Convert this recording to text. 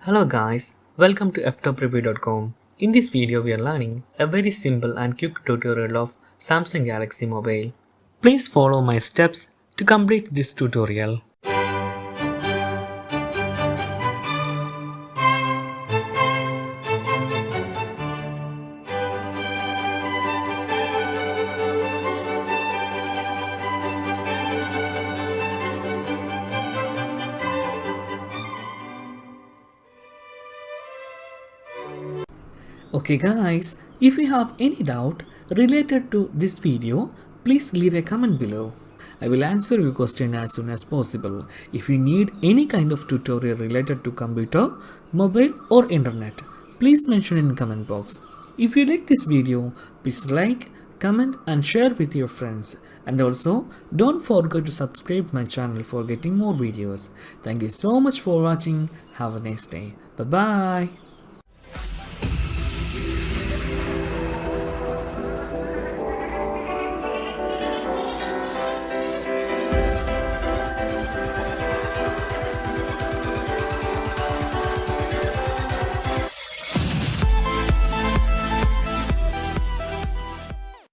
Hello guys, welcome to Ftopreview.com. In this video we are learning a very simple and quick tutorial of Samsung Galaxy Mobile. Please follow my steps to complete this tutorial. Okay guys, if you have any doubt related to this video, please leave a comment below. I will answer your question as soon as possible. If you need any kind of tutorial related to computer, mobile or internet, please mention in comment box. If you like this video, please like, comment and share with your friends. And also, don't forget to subscribe my channel for getting more videos. Thank you so much for watching. Have a nice day. Bye bye.